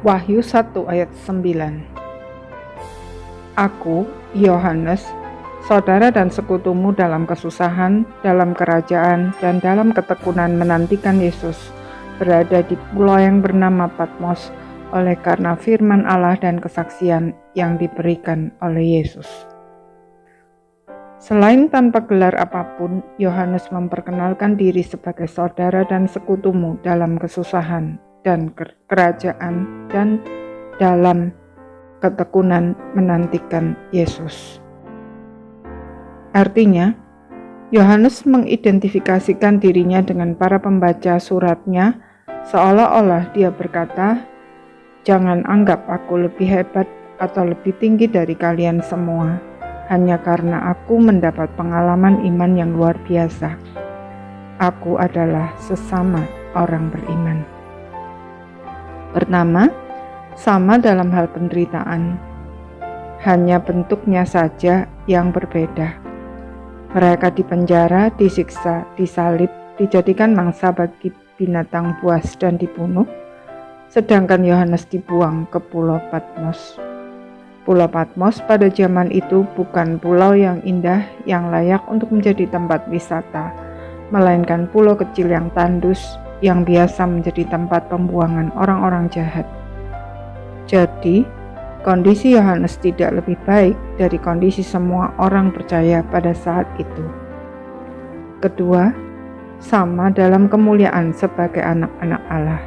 Wahyu 1 ayat 9. Aku, Yohanes, saudara dan sekutumu dalam kesusahan, dalam kerajaan, dan dalam ketekunan menantikan Yesus, berada di pulau yang bernama Patmos, oleh karena firman Allah dan kesaksian yang diberikan oleh Yesus. Selain tanpa gelar apapun, Yohanes memperkenalkan diri sebagai saudara dan sekutumu dalam kesusahan dan kerajaan dan dalam ketekunan menantikan Yesus. Artinya, Yohanes mengidentifikasikan dirinya dengan para pembaca suratnya, seolah-olah dia berkata, "Jangan anggap aku lebih hebat atau lebih tinggi dari kalian semua, hanya karena aku mendapat pengalaman iman yang luar biasa. Aku adalah sesama orang beriman." Pertama, sama dalam hal penderitaan, hanya bentuknya saja yang berbeda. Mereka dipenjara, disiksa, disalib, dijadikan mangsa bagi binatang buas dan dibunuh, sedangkan Yohanes dibuang ke Pulau Patmos. Pulau Patmos pada zaman itu bukan pulau yang indah yang layak untuk menjadi tempat wisata, melainkan pulau kecil yang tandus yang biasa menjadi tempat pembuangan orang-orang jahat. Jadi, kondisi Yohanes tidak lebih baik dari kondisi semua orang percaya pada saat itu. Kedua, sama dalam kemuliaan sebagai anak-anak Allah.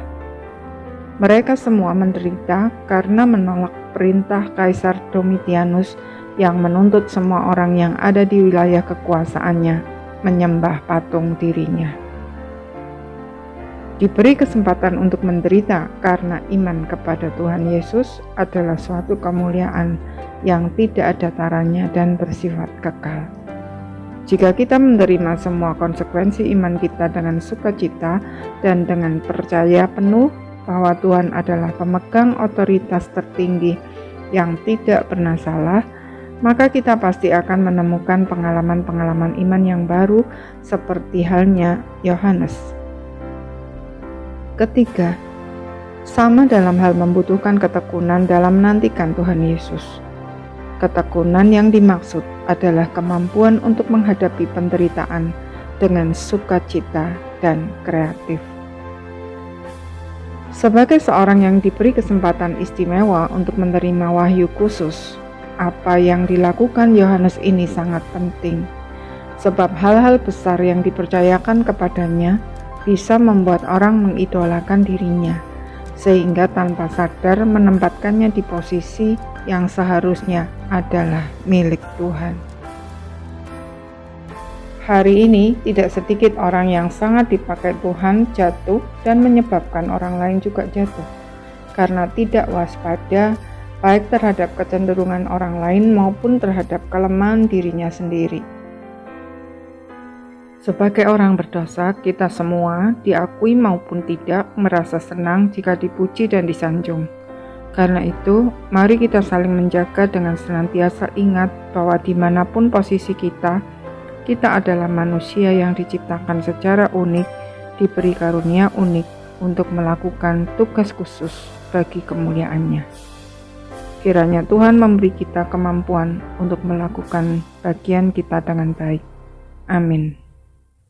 Mereka semua menderita karena menolak perintah Kaisar Domitianus yang menuntut semua orang yang ada di wilayah kekuasaannya menyembah patung dirinya. Diberi kesempatan untuk menderita karena iman kepada Tuhan Yesus adalah suatu kemuliaan yang tidak ada taranya dan bersifat kekal. Jika kita menerima semua konsekuensi iman kita dengan sukacita dan dengan percaya penuh bahwa Tuhan adalah pemegang otoritas tertinggi yang tidak pernah salah, maka kita pasti akan menemukan pengalaman-pengalaman iman yang baru seperti halnya Yohanes. Ketiga, sama dalam hal membutuhkan ketekunan dalam menantikan Tuhan Yesus. Ketekunan yang dimaksud adalah kemampuan untuk menghadapi penderitaan dengan sukacita dan kreatif. Sebagai seorang yang diberi kesempatan istimewa untuk menerima wahyu khusus, apa yang dilakukan Yohanes ini sangat penting, sebab hal-hal besar yang dipercayakan kepadanya bisa membuat orang mengidolakan dirinya, sehingga tanpa sadar menempatkannya di posisi yang seharusnya adalah milik Tuhan. Hari ini tidak sedikit orang yang sangat dipakai Tuhan jatuh dan menyebabkan orang lain juga jatuh, karena tidak waspada baik terhadap kecenderungan orang lain maupun terhadap kelemahan dirinya sendiri. Sebagai orang berdosa, kita semua, diakui maupun tidak, merasa senang jika dipuji dan disanjung. Karena itu, mari kita saling menjaga dengan senantiasa ingat bahwa dimanapun posisi kita adalah manusia yang diciptakan secara unik, diberi karunia unik untuk melakukan tugas khusus bagi kemuliaannya. Kiranya Tuhan memberi kita kemampuan untuk melakukan bagian kita dengan baik. Amin.